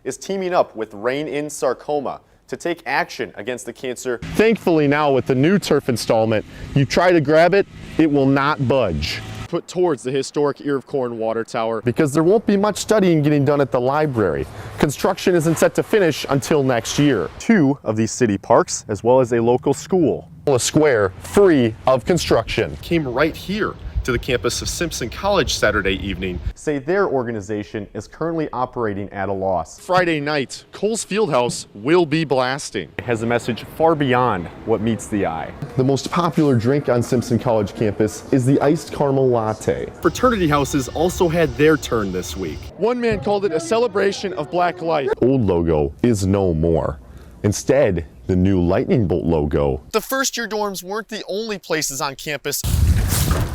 is teaming up with Rein in Sarcoma to take action against the cancer. Thankfully now with the new turf installment, you try to grab it, it will not budge. Put towards the historic Ear of Corn water tower because there won't be much studying getting done at the library. Construction isn't set to finish until next year. 2 of these city parks, as well as a local school, a square free of construction, came right here to the campus of Simpson College Saturday evening, say their organization is currently operating at a loss. Friday night, Coles Fieldhouse will be blasting. It has a message far beyond what meets the eye. The most popular drink on Simpson College campus is the iced caramel latte. Fraternity houses also had their turn this week. One man called it a celebration of black life. Old logo is no more. Instead, the new lightning bolt logo. The first-year dorms weren't the only places on campus,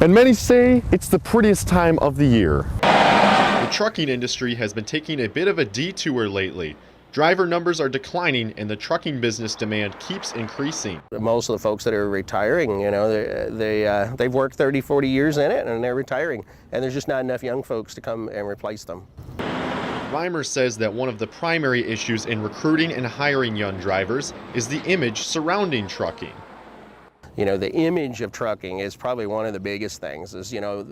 and many say it's the prettiest time of the year. The trucking industry has been taking a bit of a detour lately. Driver numbers are declining and the trucking business demand keeps increasing. Most of the folks that are retiring, you know, they've worked 30, 40 years in it and they're retiring. And there's just not enough young folks to come and replace them. Reimer says that one of the primary issues in recruiting and hiring young drivers is the image surrounding trucking. You know, the image of trucking is probably one of the biggest things. Is, you know,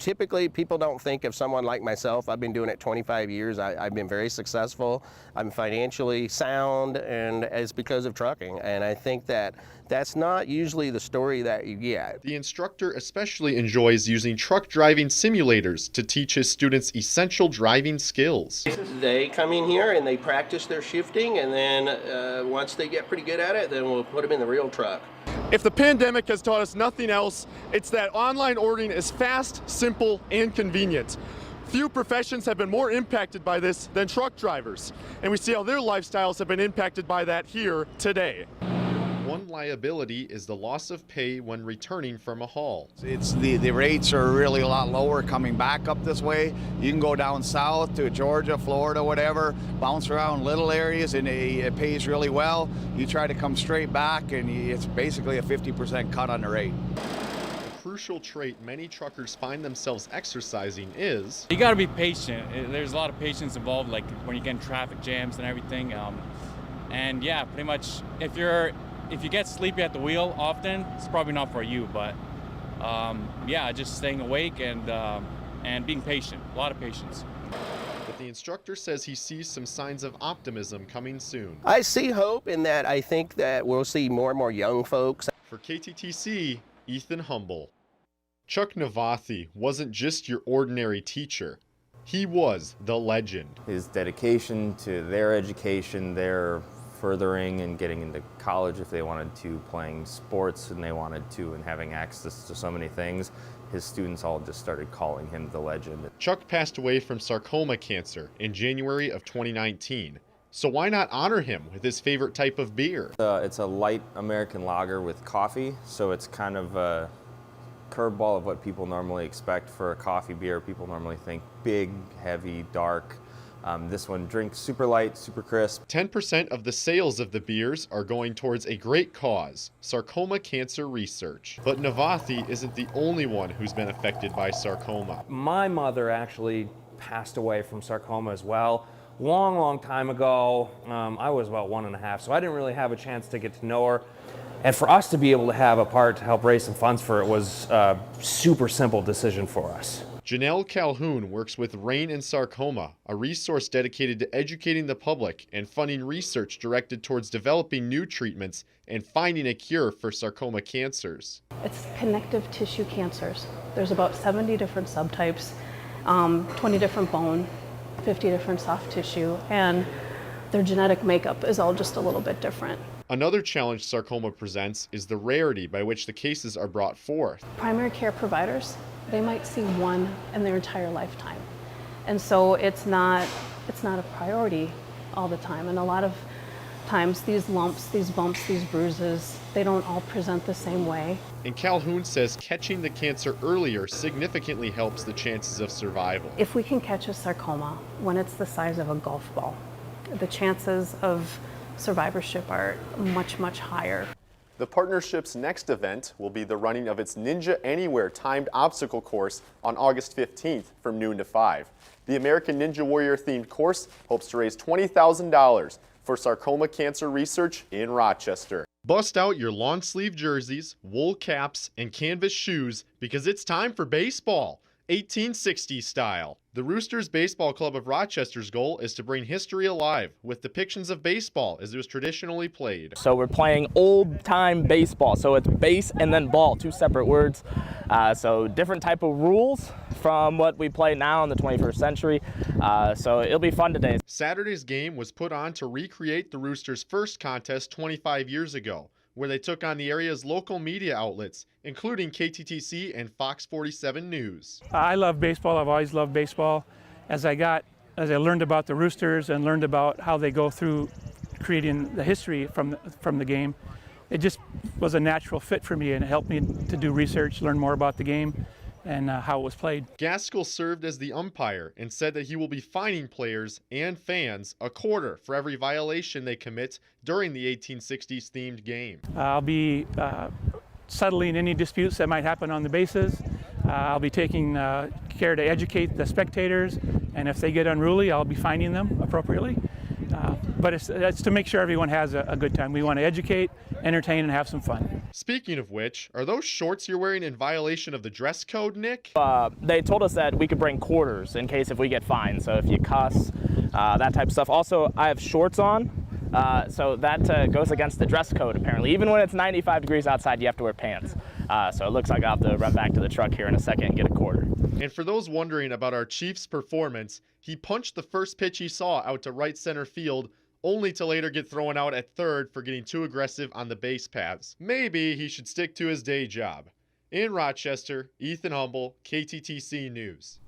typically people don't think of someone like myself. I've been doing it 25 years. I've been very successful. I'm financially sound, and it's because of trucking. And I think that that's not usually the story that you get. The instructor especially enjoys using truck driving simulators to teach his students essential driving skills. They come in here and they practice their shifting, and then once they get pretty good at it, then we'll put them in the real truck. If the pandemic has taught us nothing else, it's that online ordering is fast, simple, and convenient. Few professions have been more impacted by this than truck drivers, and we see how their lifestyles have been impacted by that here today. One liability is the loss of pay when returning from a haul. It's the rates are really a lot lower coming back up this way. You can go down south to Georgia, Florida, whatever, bounce around little areas, and it pays really well. You try to come straight back, and it's basically a 50% cut on the rate. A crucial trait many truckers find themselves exercising is... You got to be patient. There's a lot of patience involved, like when you get in traffic jams and everything. And yeah, pretty much if you get sleepy at the wheel often, it's probably not for you, but yeah, just staying awake and being patient, a lot of patience. But the instructor says he sees some signs of optimism coming soon. I see hope in that. I think that we'll see more and more young folks. For KTTC, Ethan Humble. Chuck Navathi wasn't just your ordinary teacher. He was the legend. His dedication to their education, their furthering and getting into college if they wanted to, playing sports and they wanted to, and having access to so many things, his students all just started calling him the legend. Chuck passed away from sarcoma cancer in January of 2019. So why not honor him with his favorite type of beer? It's a light American lager with coffee, so it's kind of a curveball of what people normally expect for a coffee beer. People normally think big, heavy, dark. This one drinks super light, super crisp. 10% of the sales of the beers are going towards a great cause, sarcoma cancer research. But Navathi isn't the only one who's been affected by sarcoma. My mother actually passed away from sarcoma as well. Long time ago. I was about 1.5, so I didn't really have a chance to get to know her. And for us to be able to have a part to help raise some funds for it was a super simple decision for us. Janelle Calhoun works with Rein in Sarcoma, a resource dedicated to educating the public and funding research directed towards developing new treatments and finding a cure for sarcoma cancers. It's connective tissue cancers. There's about 70 different subtypes, 20 different bone, 50 different soft tissue, and their genetic makeup is all just a little bit different. Another challenge sarcoma presents is the rarity by which the cases are brought forth. Primary care providers, they might see one in their entire lifetime. And so it's not a priority all the time. And a lot of times these lumps, these bumps, these bruises, they don't all present the same way. And Calhoun says catching the cancer earlier significantly helps the chances of survival. If we can catch a sarcoma when it's the size of a golf ball, the chances of survivorship are much higher. The partnership's next event will be the running of its Ninja Anywhere timed obstacle course on August 15th from noon to 5. The American Ninja Warrior themed course hopes to raise $20,000 for sarcoma cancer research in Rochester. Bust out your long sleeve jerseys, wool caps, and canvas shoes because it's time for baseball, 1860 style. The Roosters Baseball Club of Rochester's goal is to bring history alive with depictions of baseball as it was traditionally played. So we're playing old-time baseball. So it's base and then ball, two separate words. So different type of rules from what we play now in the 21st century. So it'll be fun today. Saturday's game was put on to recreate the Roosters' first contest 25 years ago, where they took on the area's local media outlets, including KTTC and Fox 47 News. I love baseball. I've always loved baseball. As I learned about the Roosters and learned about how they go through creating the history from the game, it just was a natural fit for me, and it helped me to do research, learn more about the game and how it was played. Gaskell served as the umpire and said that he will be fining players and fans a quarter for every violation they commit during the 1860s themed game. I'll be settling any disputes that might happen on the bases. I'll be taking care to educate the spectators, and if they get unruly, I'll be fining them appropriately. But it's to make sure everyone has a good time. We want to educate, entertain, and have some fun. Speaking of which, are those shorts you're wearing in violation of the dress code, Nick? They told us that we could bring quarters in case if we get fined. So if you cuss, that type of stuff. Also, I have shorts on, so that goes against the dress code apparently. Even when it's 95 degrees outside, you have to wear pants. So it looks like I'll have to run back to the truck here in a second and get a quarter. And for those wondering about our Chief's performance, he punched the first pitch he saw out to right center field, only to later get thrown out at third for getting too aggressive on the base paths. Maybe he should stick to his day job. In Rochester, Ethan Humble, KTTC News.